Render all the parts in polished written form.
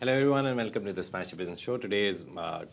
Hello, everyone, and welcome to the Smashi Business Show. Today is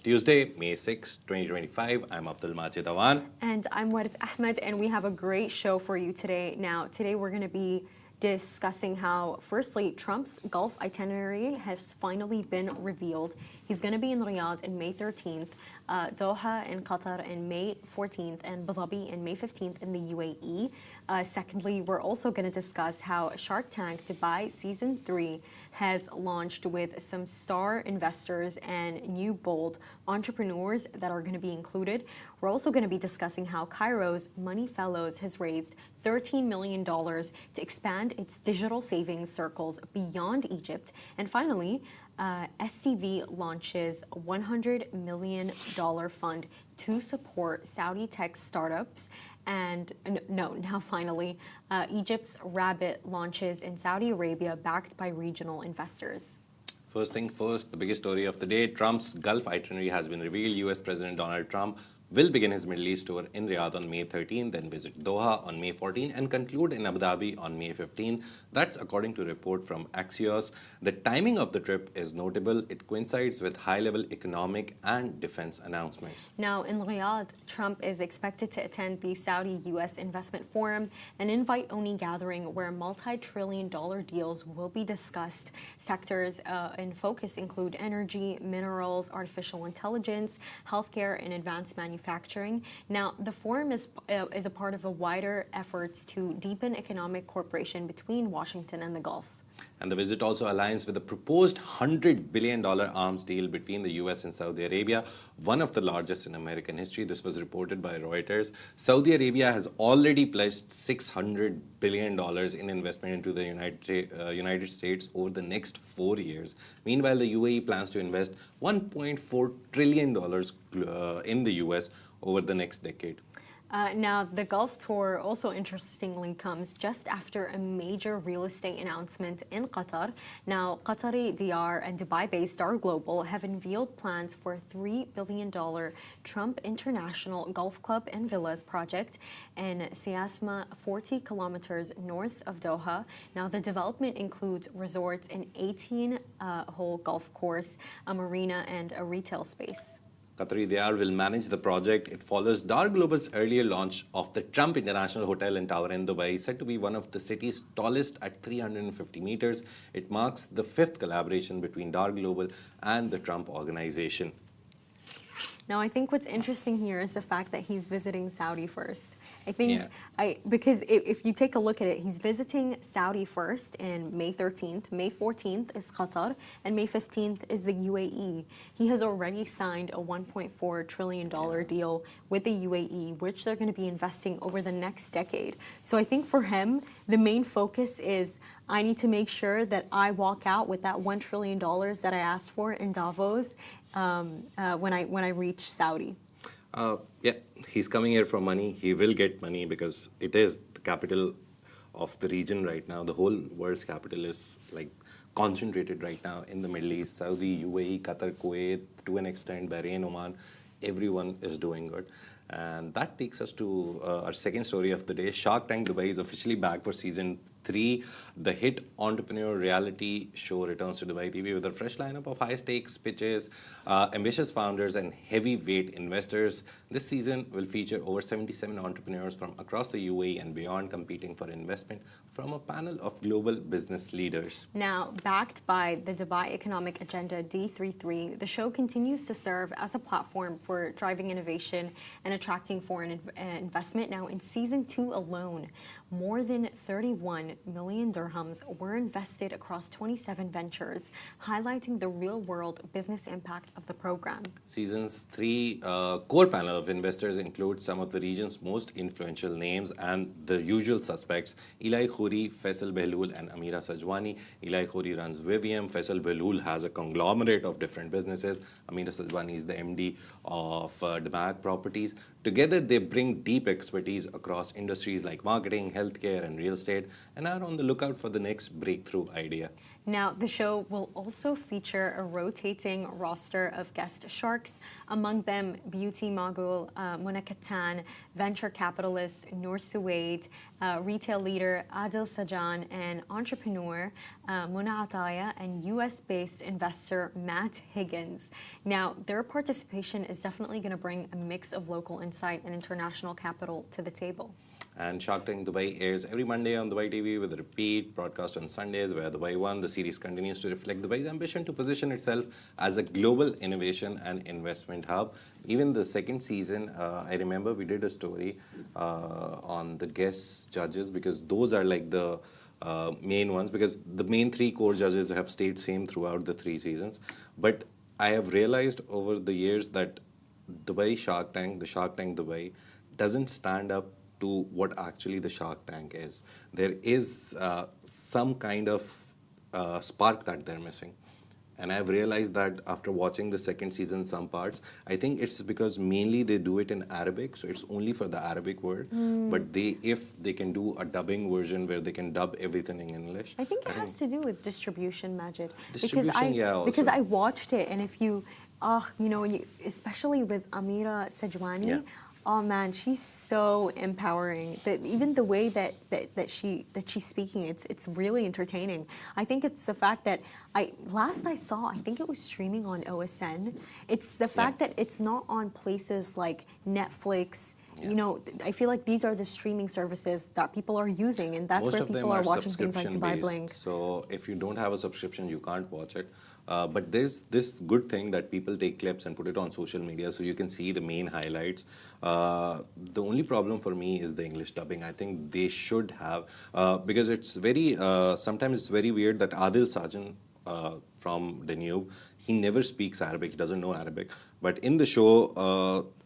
Tuesday, May 6, 2025. I'm Abdul Majid Awan. And I'm Warid Ahmed, and we have a great show for you today. Now, today we're going to be discussing how, firstly, Trump's Gulf itinerary has finally been revealed. He's going to be in Riyadh in May 13th, Doha in Qatar in May 14th, and Abu Dhabi in May 15th in the UAE. Secondly, we're also going to discuss how Shark Tank Dubai Season 3 has launched with some star investors and new bold entrepreneurs that are going to be included. We're also going to be discussing how Cairo's MoneyFellows has raised $13 million to expand its digital savings circles beyond Egypt. And finally, STV launches a $100 million fund to support Saudi tech startups. And now finally, Egypt's Rabbit launches in Saudi Arabia backed by regional investors. First thing first, the biggest story of the day, Trump's Gulf itinerary has been revealed. US President Donald Trump will begin his Middle East tour in Riyadh on May 13, then visit Doha on May 14, and conclude in Abu Dhabi on May 15. That's according to a report from Axios. The timing of the trip is notable. It coincides with high-level economic and defense announcements. Now, in Riyadh, Trump is expected to attend the Saudi-U.S. Investment Forum, an invite-only gathering where multi-trillion-dollar deals will be discussed. Sectors in focus include energy, minerals, artificial intelligence, healthcare, and advanced manufacturing. Now, the forum is a part of a wider efforts to deepen economic cooperation between Washington and the Gulf. And the visit also aligns with the proposed $100 billion arms deal between the US and Saudi Arabia, one of the largest in American history. This was reported by Reuters. Saudi Arabia has already pledged $600 billion in investment into the United States over the next 4 years. Meanwhile, the UAE plans to invest $1.4 trillion in the US over the next decade. Now, the Gulf tour also interestingly comes just after a major real estate announcement in Qatar. Now, Qatari DR and Dubai-based Star Global have unveiled plans for a $3 billion Trump International Golf Club and Villas project in Siasma, 40 kilometers north of Doha. Now, the development includes resorts, an 18-hole golf course, a marina, and a retail space. Qatari DR will manage the project. It follows Dar Global's earlier launch of the Trump International Hotel and Tower in Dubai, said to be one of the city's tallest at 350 meters. It marks the fifth collaboration between Dar Global and the Trump organization. Now, I think what's interesting here is the fact that he's visiting Saudi first. I think, because if you take a look at it, he's visiting Saudi first in May 13th, May 14th is Qatar, and May 15th is the UAE. He has already signed a $1.4 trillion deal with the UAE, which they're going to be investing over the next decade. So I think for him, the main focus is, I need to make sure that I walk out with that $1 trillion that I asked for in Davos when I reach Saudi. Yeah, he's coming here for money. He will get money because it is the capital of the region right now. The whole world's capital is like concentrated right now in the Middle East. Saudi, UAE, Qatar, Kuwait, to an extent, Bahrain, Oman. Everyone is doing good. And that takes us to our second story of the day. Shark Tank Dubai is officially back for Season 3. The hit entrepreneur reality show returns to Dubai TV with a fresh lineup of high-stakes pitches, ambitious founders, and heavyweight investors. This season will feature over 77 entrepreneurs from across the UAE and beyond competing for investment from a panel of global business leaders. Now, backed by the Dubai Economic Agenda D33, the show continues to serve as a platform for driving innovation and attracting foreign investment. Now, in Season 2 alone, more than 31 million dirhams were invested across 27 ventures, highlighting the real-world business impact of the program. Season's 3 core panel of investors include some of the region's most influential names and the usual suspects: Eli Khoury, Faisal Behlul, and Amira Sajwani. Eli Khoury runs Vivium. Faisal Behlul has a conglomerate of different businesses. Amira Sajwani is the MD of Damac Properties. Together, they bring deep expertise across industries like marketing, healthcare, and real estate. and are on the lookout for the next breakthrough idea. Now, the show will also feature a rotating roster of guest sharks, among them beauty mogul Mona Katan, venture capitalist Noor Suwaid, retail leader Adil Sajan, and entrepreneur Mona Ataya, and US-based investor Matt Higgins. Now, their participation is definitely going to bring a mix of local insight and international capital to the table. And Shark Tank Dubai airs every Monday on Dubai TV with a repeat broadcast on Sundays where Dubai won. The series continues to reflect Dubai's ambition to position itself as a global innovation and investment hub. Even the second season, I remember we did a story on the guest judges, because those are like the main ones, because the main three core judges have stayed same throughout the 3 seasons. But I have realized over the years that the Shark Tank Dubai, doesn't stand up to what actually the Shark Tank is. There is some kind of spark that they're missing. And I've realized that after watching the second season, some parts, I think it's because mainly they do it in Arabic, so it's only for the Arabic word. But if they can do a dubbing version where they can dub everything in English. I think it has to do with distribution, Majid. Distribution, yeah, because also. I watched it, and if you, especially with Amira Sajwani, Yeah. oh man, she's so empowering. That even the way that she's speaking, it's really entertaining. I think it's the fact that I saw, I think it was streaming on OSN. It's the fact that it's not on places like Netflix. Yeah. I feel like these are the streaming services that people are using, and that's Most where of them people are watching things like subscription Dubai based. Bling. So if you don't have a subscription, you can't watch it. But there's this good thing that people take clips and put it on social media so you can see the main highlights. The only problem for me is the English dubbing. I think they should have, because it's very, sometimes it's very weird that Adil Sajan from Danube, he never speaks Arabic, he doesn't know Arabic. But in the show,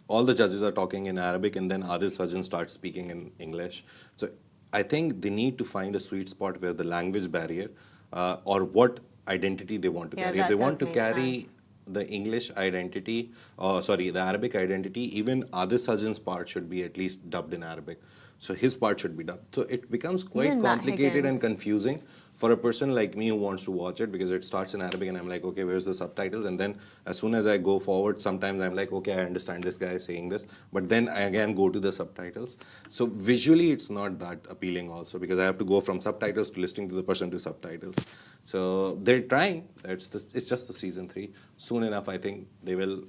all the judges are talking in Arabic, and then Adil Sajan starts speaking in English. So I think they need to find a sweet spot where the language barrier or what identity they want to carry. If they want to carry the English identity, the Arabic identity, even Adil Sajan's part should be at least dubbed in Arabic. So his part should be dubbed. So it becomes quite Even Matt complicated and Higgins. confusing for a person like me who wants to watch it, because it starts in Arabic and I'm like, okay, where's the subtitles? And then as soon as I go forward, sometimes I'm like, okay, I understand this guy is saying this. But then I again go to the subtitles. So visually, it's not that appealing also, because I have to go from subtitles to listening to the person to subtitles. So they're trying. It's just the season 3. Soon enough, I think they will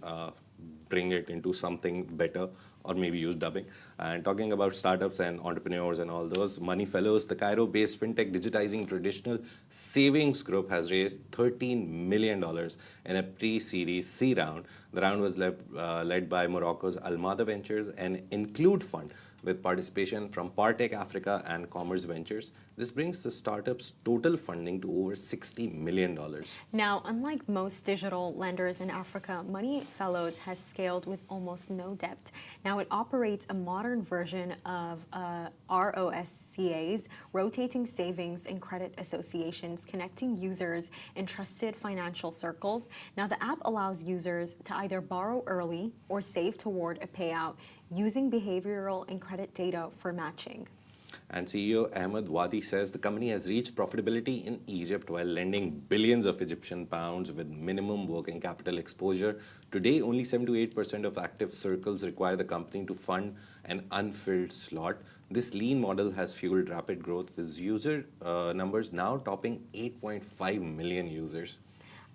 bring it into something better, or maybe use dubbing. And talking about startups and entrepreneurs and all those, MoneyFellows, the Cairo-based fintech digitizing traditional savings group, has raised $13 million in a pre-series C round. The round was led by Morocco's Almada Ventures, an Include fund with participation from Partech Africa and Commerce Ventures. This brings the startup's total funding to over $60 million. Now, unlike most digital lenders in Africa, MoneyFellows has scaled with almost no debt. Now, it operates a modern version of ROSCAs, rotating savings and credit associations, connecting users in trusted financial circles. Now, the app allows users to either borrow early or save toward a payout, using behavioral and credit data for matching. And CEO Ahmed Wadi says the company has reached profitability in Egypt while lending billions of Egyptian pounds with minimum working capital exposure. Today, only 7 to 8% of active circles require the company to fund an unfilled slot. This lean model has fueled rapid growth, with user numbers now topping 8.5 million users.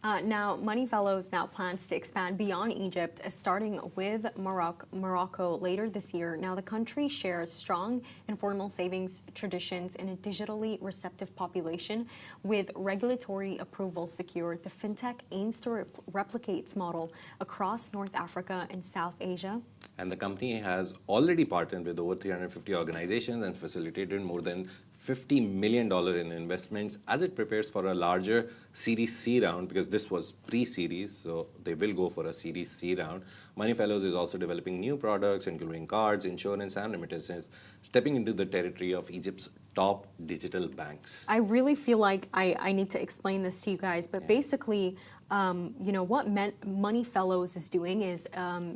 Now, MoneyFellows now plans to expand beyond Egypt, starting with Morocco later this year. Now, the country shares strong informal savings traditions and a digitally receptive population. With regulatory approval secured, the fintech aims to replicate its model across North Africa and South Asia. And the company has already partnered with over 350 organizations and facilitated more than $50 million in investments as it prepares for a larger Series C round, because this was pre-series, so they will go for a Series C round. MoneyFellows is also developing new products, including cards, insurance, and remittances, stepping into the territory of Egypt's top digital banks. I really feel like I need to explain this to you guys, but basically, what MoneyFellows is doing is,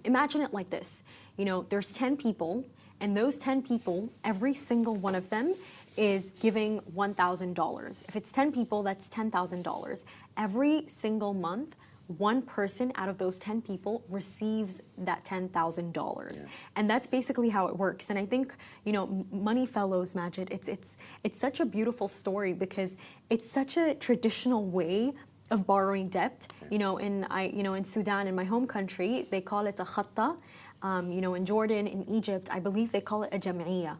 imagine it like this. There's 10 people, and those 10 people, every single one of them is giving $1,000. If it's 10 people, that's $10,000. Every single month, one person out of those 10 people receives that $10,000. Yeah. And that's basically how it works. And I think, MoneyFellows, Majid, it's such a beautiful story because it's such a traditional way of borrowing debt. In Sudan, in my home country, they call it a khatta. In Jordan, in Egypt, I believe they call it a jam'iyya.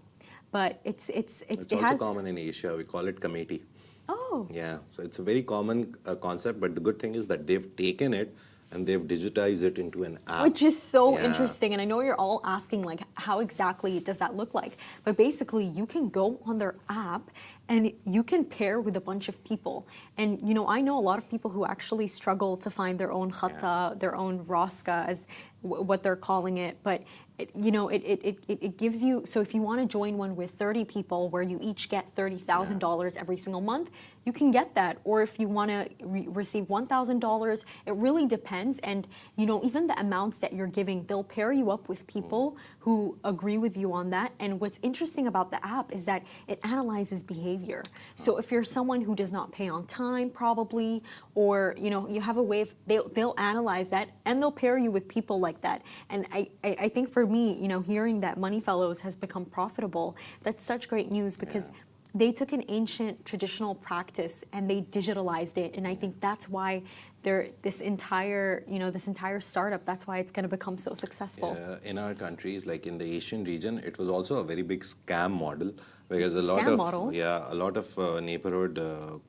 But It's it also has. common in Asia. We call it committee. Oh. Yeah, so it's a very common concept, but the good thing is that they've taken it and they've digitized it into an app. Which is so Yeah. interesting. And I know you're all asking, like, how exactly does that look like? But basically, you can go on their app and you can pair with a bunch of people. And, I know a lot of people who actually struggle to find their own khatta, their own raska, as what they're calling it. But, it gives you, so if you want to join one with 30 people where you each get $30,000 every single month, you can get that. Or if you want to receive $1,000, it really depends. And, even the amounts that you're giving, they'll pair you up with people who agree with you on that. And what's interesting about the app is that it analyzes behavior. So if you're someone who does not pay on time, probably, or, you have a way of, they'll analyze that and they'll pair you with people like that. And I think for me, hearing that MoneyFellows has become profitable, that's such great news because they took an ancient traditional practice and they digitalized it. And I think that's why this entire startup, that's why it's going to become so successful. In our countries, like in the Asian region, it was also a very big scam model because a lot of neighborhood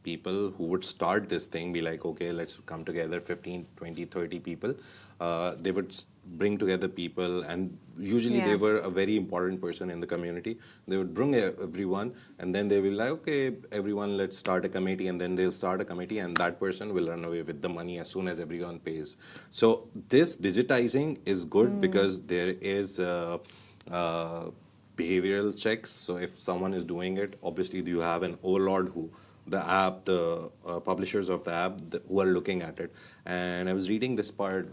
people who would start this thing be like, okay, let's come together, 15, 20, 30 people. They would bring together people, and usually they were a very important person in the community. They would bring everyone, and then they will like, okay, everyone, let's start a committee, and then they'll start a committee, and that person will run away with the money as soon as everyone pays. So this digitizing is good because there is behavioral checks. So if someone is doing it, obviously you have an overlord who the app, the publishers of the app who are looking at it. And I was reading this part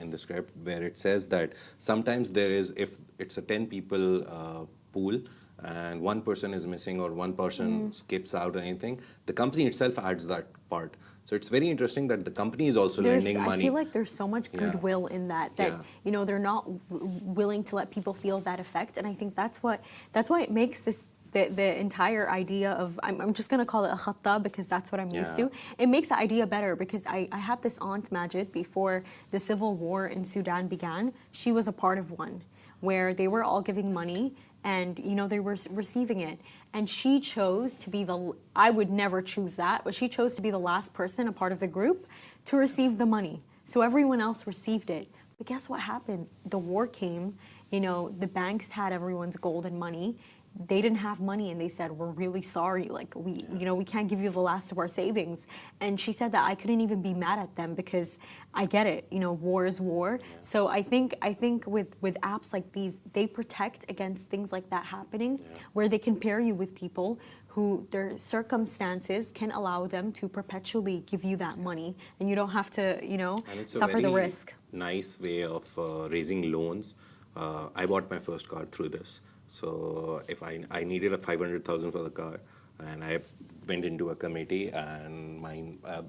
in the script where it says that sometimes there is, if it's a 10 people pool and one person is missing or one person skips out or anything, the company itself adds that part. So it's very interesting that the company is also lending money. I feel like there's so much goodwill in that they're not willing to let people feel that effect. And I think that's why it makes this the entire idea of, I'm just going to call it a khatta because that's what I'm used to. It makes the idea better because I had this aunt, Majid, before the civil war in Sudan began. She was a part of one where they were all giving money and, they were receiving it. And she chose to be I would never choose that, but she chose to be the last person, a part of the group, to receive the money. So everyone else received it. But guess what happened? The war came, the banks had everyone's gold and money. They didn't have money and they said, we're really sorry, like we can't give you the last of our savings. And she said that I couldn't even be mad at them because I get it, war is war. So I think with apps like these, they protect against things like that happening, where they can pair you with people who their circumstances can allow them to perpetually give you that money and you don't have to, suffer the risk. Nice way of raising loans. I bought my first car through this. So if I needed a 500,000 for the car, and I went into a committee, and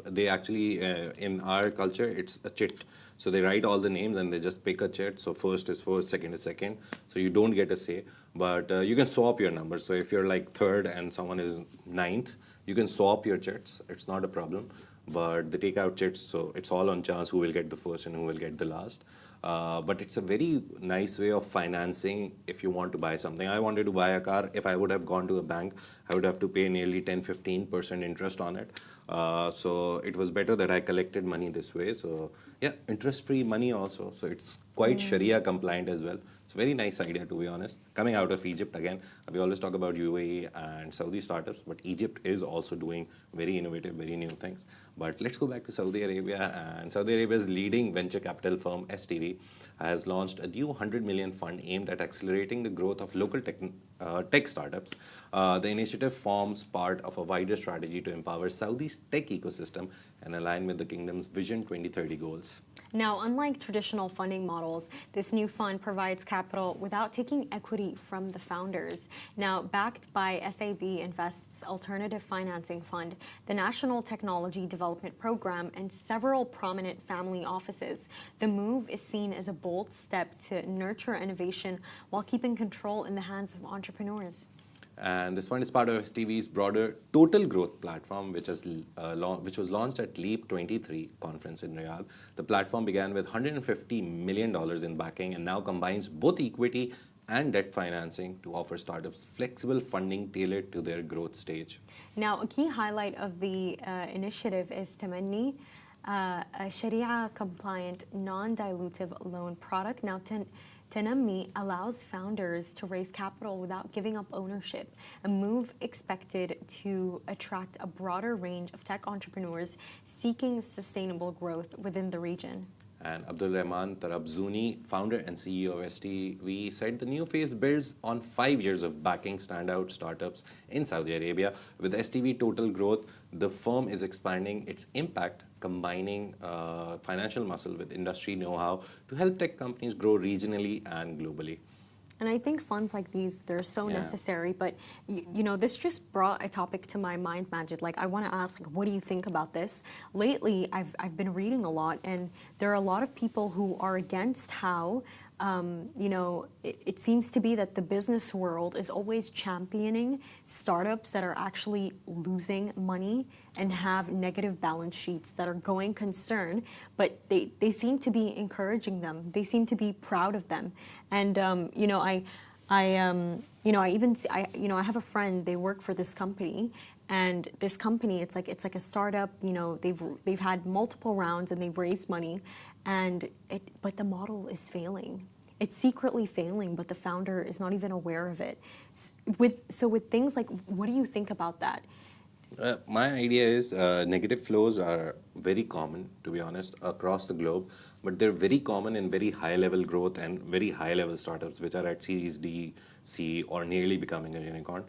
they actually in our culture it's a chit. So they write all the names and they just pick a chit. So first is first, second is second. So you don't get a say, but you can swap your numbers. So if you're like third and someone is ninth, you can swap your chits. It's not a problem. But they take out chits, so it's all on chance who will get the first and who will get the last. But it's a very nice way of financing if you want to buy something. I wanted to buy a car. If I would have gone to a bank, I would have to pay nearly 10-15% interest on it. So it was better that I collected money this way. So yeah, interest-free money also. So it's quite Sharia compliant as well. It's a very nice idea, to be honest. Coming out of Egypt again, we always talk about UAE and Saudi startups, but Egypt is also doing very innovative, very new things. But let's go back to Saudi Arabia. And Saudi Arabia's leading venture capital firm, STV, has launched a new 100 million fund aimed at accelerating the growth of local tech startups. The initiative forms part of a wider strategy to empower Saudi's tech ecosystem and align with the kingdom's Vision 2030 goals. Now, unlike traditional funding models, this new fund provides capital without taking equity from the founders. Now, backed by SAB Invest's Alternative Financing Fund, the National Technology Development Program, and several prominent family offices, the move is seen as a bold step to nurture innovation while keeping control in the hands of entrepreneurs. And this fund is part of STV's broader Total Growth platform, which was launched at Leap 23 conference in Riyadh. The platform began with $150 million in backing and now combines both equity and debt financing to offer startups flexible funding tailored to their growth stage. Now, a key highlight of the initiative is Tamanni, a Sharia-compliant, non-dilutive loan product. Now, Tanammi allows founders to raise capital without giving up ownership, a move expected to attract a broader range of tech entrepreneurs seeking sustainable growth within the region. And Abdul Rahman Tarabzuni, founder and CEO of STV, said the new phase builds on 5 years of backing standout startups in Saudi Arabia. With STV Total Growth, the firm is expanding its impact, combining financial muscle with industry know-how to help tech companies grow regionally and globally. And I think funds like these, they're so necessary. But, you know, this just brought a topic to my mind, Majid. Like, I want to ask, like, what do you think about this? Lately, I've been reading a lot, and there are a lot of people who are against how, you know, it seems to be that the business world is always championing startups that are actually losing money and have negative balance sheets that are going concern, but they seem to be encouraging them. They seem to be proud of them. And, you know, I have a friend, they work for this company, and this company, it's like a startup, you know, they've had multiple rounds and they've raised money, but the model is failing. It's secretly failing, but the founder is not even aware of it. So with things like, what do you think about that? My idea is negative flows are very common, to be honest, across the globe, but they're very common in very high-level growth and very high-level startups, which are at Series D, C, or nearly becoming a unicorn.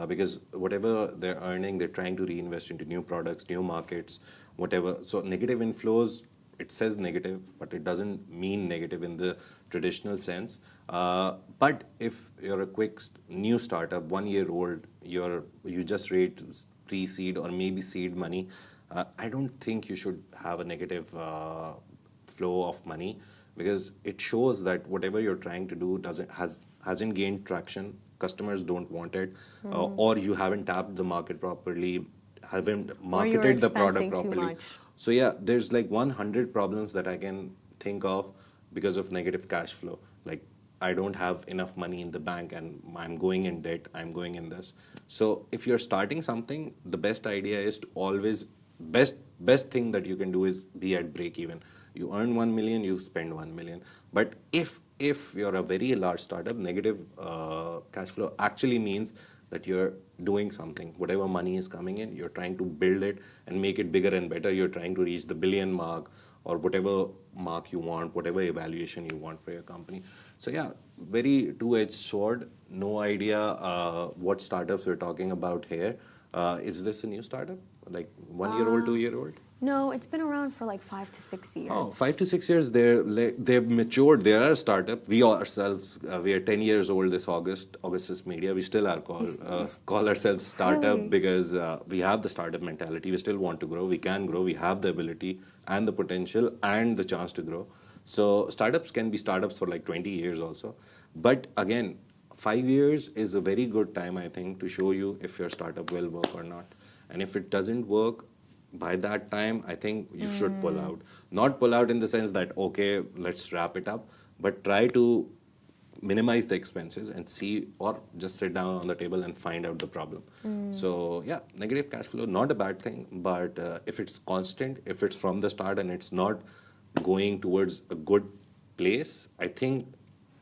Because whatever they're earning, they're trying to reinvest into new products, new markets, whatever. So negative inflows, it says negative, but it doesn't mean negative in the traditional sense. But if you're a quick new startup, 1 year old, you just raised pre-seed or maybe seed money, I don't think you should have a negative flow of money, because it shows that whatever you're trying to do hasn't gained traction. Customers don't want it, or you haven't tapped the market properly, haven't marketed the product properly. So yeah, there's like 100 problems that I can think of because of negative cash flow. Like, I don't have enough money in the bank and I'm going in debt, I'm going in this. So if you're starting something, the best idea is to always, best thing that you can do is be at break even. You earn 1 million, you spend 1 million. But if you're a very large startup, negative cash flow actually means that you're doing something. Whatever money is coming in, you're trying to build it and make it bigger and better. You're trying to reach the billion mark or whatever mark you want, whatever evaluation you want for your company. So yeah, very two-edged sword. No idea what startups we're talking about here. Is this a new startup? Like 1 year old, 2 year old? No, it's been around for like 5 to 6 years. Oh, 5 to 6 years, they've matured. They are a startup. We ourselves, we are 10 years old this August, Augustus Media. We still are call ourselves startup, really? Because we have the startup mentality. We still want to grow. We can grow. We have the ability and the potential and the chance to grow. So startups can be startups for like 20 years also. But again, 5 years is a very good time, I think, to show you if your startup will work or not. And if it doesn't work, by that time, I think you should pull out. Not pull out in the sense that, okay, let's wrap it up, but try to minimize the expenses and see, or just sit down on the table and find out the problem. So yeah, negative cash flow, not a bad thing, but if it's constant, if it's from the start and it's not going towards a good place, I think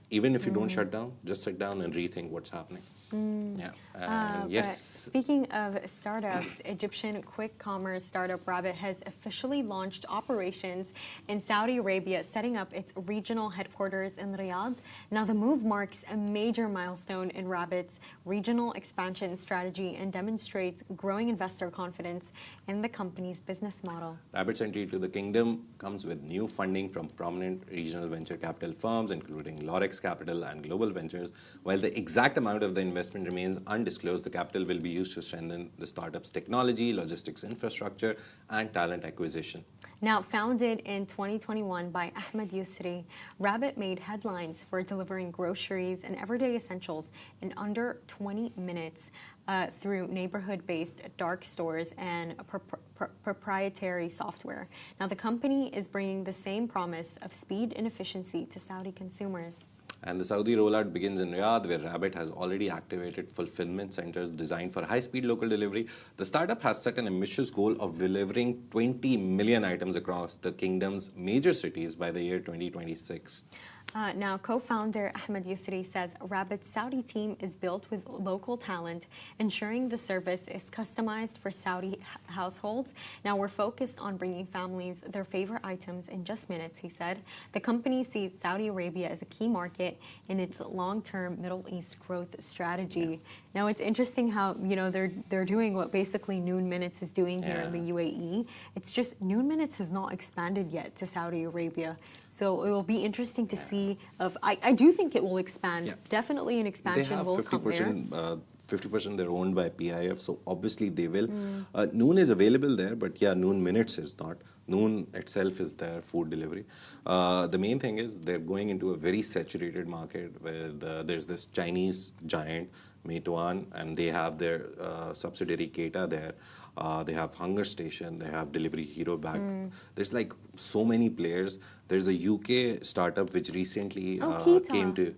even if you don't shut down, just sit down and rethink what's happening. Yeah. But Yes. speaking of startups, Egyptian quick commerce startup Rabbit has officially launched operations in Saudi Arabia, setting up its regional headquarters in Riyadh. Now, the move marks a major milestone in Rabbit's regional expansion strategy and demonstrates growing investor confidence in the company's business model. Rabbit's entry to the kingdom comes with new funding from prominent regional venture capital firms, including Lorex Capital and Global Ventures. While the exact amount of the investment remains undisclosed, the capital will be used to strengthen the startup's technology, logistics infrastructure, and talent acquisition. Now, founded in 2021 by Ahmed Yusri, Rabbit made headlines for delivering groceries and everyday essentials in under 20 minutes through neighborhood-based dark stores and proprietary software. Now, the company is bringing the same promise of speed and efficiency to Saudi consumers. And the Saudi rollout begins in Riyadh, where Rabbit has already activated fulfillment centers designed for high-speed local delivery. The startup has set an ambitious goal of delivering 20 million items across the kingdom's major cities by the year 2026. Now, co-founder Ahmed Yusri says Rabbit's Saudi team is built with local talent, ensuring the service is customized for Saudi households. Now, we're focused on bringing families their favorite items in just minutes, he said. The company sees Saudi Arabia as a key market in its long-term Middle East growth strategy. Now, it's interesting how, they're doing what basically Noon Minutes is doing here in the UAE. It's just Noon Minutes has not expanded yet to Saudi Arabia. So it will be interesting to see. I do think it will expand. Yeah. Definitely an expansion will come there. 50% they're owned by PIF, so obviously they will. Noon is available there, but Noon Minutes is not. Noon itself is their food delivery. The main thing is they're going into a very saturated market where there's this Chinese giant, Meituan, and they have their subsidiary Keeta there. They have Hunger Station, they have Delivery Hero back. There's like so many players. There's a UK startup which recently came to...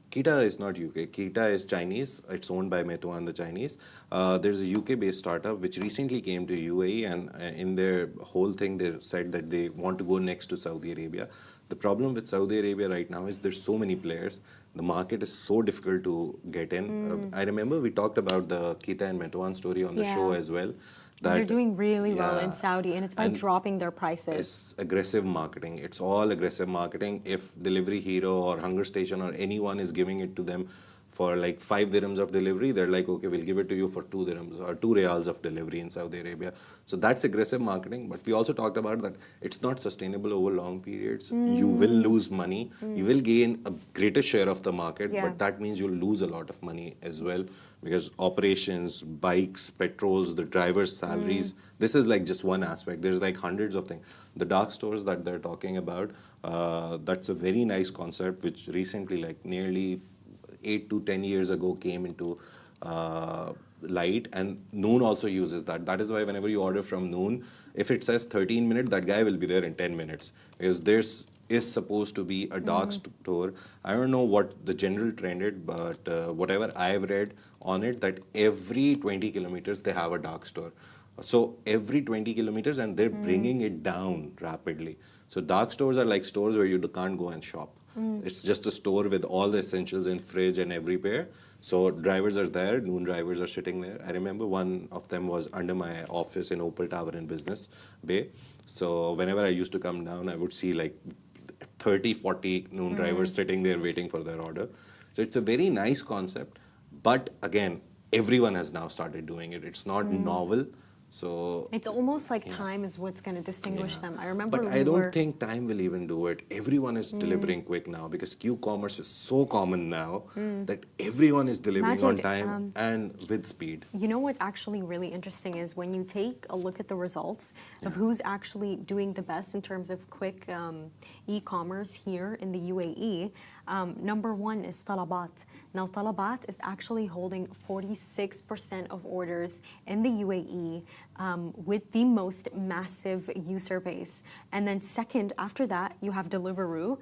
Keeta is not UK. Keeta is Chinese. It's owned by Meituan, the Chinese. There's a UK-based startup which recently came to UAE, and in their whole thing, they said that they want to go next to Saudi Arabia. The problem with Saudi Arabia right now is there's so many players. The market is so difficult to get in. I remember we talked about the Keeta and Meituan story on the show as well. They're doing really well in Saudi, and it's by dropping their prices. It's aggressive marketing. It's all aggressive marketing. If Delivery Hero or Hunger Station or anyone is giving it to them for like 5 dirhams of delivery, they're like, okay, we'll give it to you for 2 dirhams or 2 riyals of delivery in Saudi Arabia. So that's aggressive marketing. But we also talked about that it's not sustainable over long periods. You will lose money. You will gain a greater share of the market, but that means you'll lose a lot of money as well, because operations, bikes, petrols, the drivers' salaries, this is like just one aspect. There's like hundreds of things. The dark stores that they're talking about, that's a very nice concept which recently, like nearly 8 to 10 years ago, came into light, and Noon also uses that. That is why whenever you order from Noon, if it says 13 minutes, that guy will be there in 10 minutes, because there's is supposed to be a dark store. I don't know what the general trend is, but whatever I've read on it, that every 20 kilometers they have a dark store. So every 20 kilometers, and they're bringing it down rapidly. So dark stores are like stores where you can't go and shop. It's just a store with all the essentials in fridge and everywhere. So drivers are there, Noon drivers are sitting there. I remember one of them was under my office in Opal Tower in Business Bay. So whenever I used to come down, I would see like 30, 40 Noon drivers sitting there waiting for their order. So it's a very nice concept. But again, everyone has now started doing it. It's not novel. So it's almost like time is what's going to distinguish them. I remember, but I don't think time will even do it. Everyone is delivering quick now, because Q-commerce is so common now that everyone is delivering on time and with speed. You know what's actually really interesting is when you take a look at the results of who's actually doing the best in terms of quick e-commerce here in the UAE. Number one is Talabat. Now, Talabat is actually holding 46% of orders in the UAE with the most massive user base. And then second, after that, you have Deliveroo.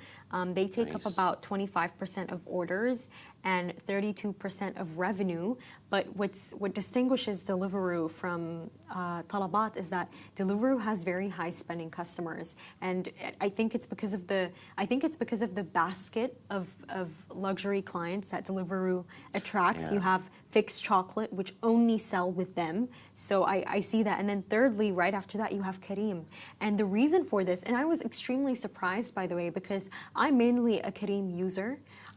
They take up about 25% of orders and 32% of revenue. But what distinguishes Deliveroo from Talabat is that Deliveroo has very high spending customers, and I think it's because of the basket of luxury clients that Deliveroo attracts. You have Fix Chocolate, which only sell with them. So I see that. And then thirdly, right after that, you have Kareem. And the reason for this, and I was extremely surprised, by the way, because I'm mainly a Kareem user.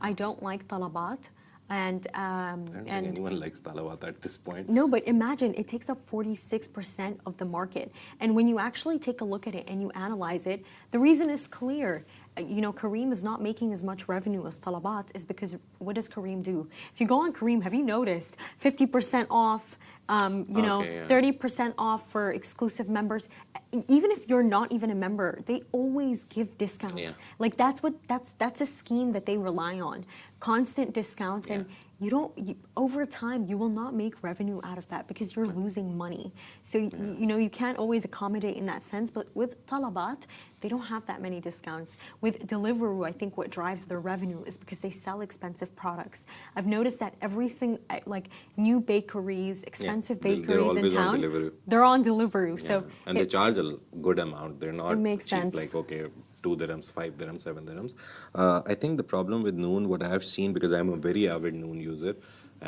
I don't like Talabat. And I don't think anyone likes Talabat at this point. no, but imagine it takes up 46% of the market. And when you actually take a look at it and you analyze it, the reason is clear. You know, Kareem is not making as much revenue as Talabat is because what does Kareem do? If you go on Kareem, have you noticed 50% off, you know, Okay, yeah. 30% off for exclusive members? Even if you're not even a member, they always give discounts. Yeah. Like that's a scheme that they rely on. Constant discounts and over time you will not make revenue out of that because you're losing money. So you know you can't always accommodate in that sense. But with Talabat, they don't have that many discounts. With Deliveroo, I think what drives their revenue is because they sell expensive products. I've noticed that every single like new bakeries, expensive They're bakeries in always on town, Deliveroo. they're on Deliveroo. Yeah. So And they charge a good amount. They're not It makes cheap, sense. like, okay, 2 dirhams, 5 dirhams, 7 dirhams. I think the problem with Noon, what I've seen, because I'm a very avid Noon user,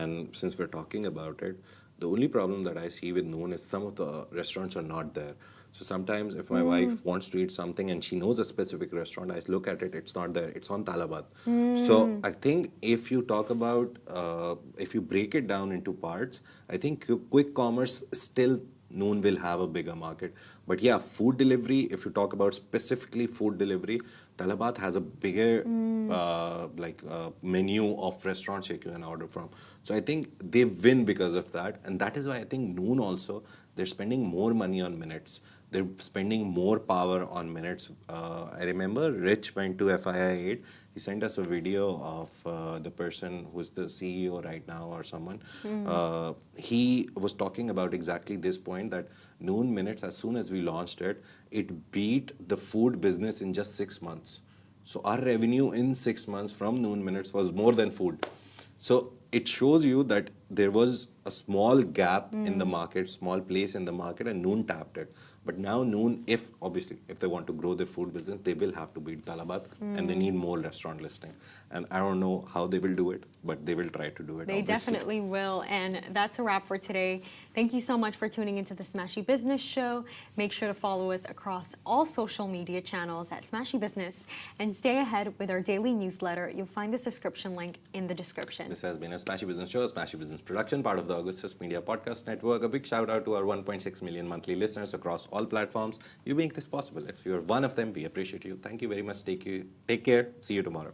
and since we're talking about it, the only problem that I see with Noon is some of the restaurants are not there. So sometimes if my wife wants to eat something and she knows a specific restaurant, I look at it, it's not there, it's on Talabat. So I think if you talk about, if you break it down into parts, I think quick commerce still Noon will have a bigger market. But yeah, food delivery, if you talk about specifically food delivery, Talabat has a bigger menu of restaurants you can order from. So I think they win because of that. And that is why I think Noon also, they're spending more money on minutes. They're spending more power on minutes. I remember Rich went to FII 8. He sent us a video of the person who's the CEO right now or someone. He was talking about exactly this point that Noon Minutes, as soon as we launched it, it beat the food business in just 6 months. So our revenue in 6 months from Noon Minutes was more than food. So it shows you that there was a small gap in the market, small place in the market, and Noon tapped it. But now Noon, if they want to grow their food business, they will have to beat Talabat, and they need more restaurant listing. And I don't know how they will do it, but they will try to do it. they obviously. definitely will. And that's a wrap for today. Thank you so much for tuning into the Smashi Business Show. Make sure to follow us across all social media channels at Smashi Business and stay ahead with our daily newsletter. You'll find the subscription link in the description. This has been a Smashi Business Show, a Smashi Business production, part of the Augustus Media Podcast Network. A big shout out to our 1.6 million monthly listeners across all platforms. You make this possible. If you're one of them, we appreciate you. Thank you very much. Take care. See you tomorrow.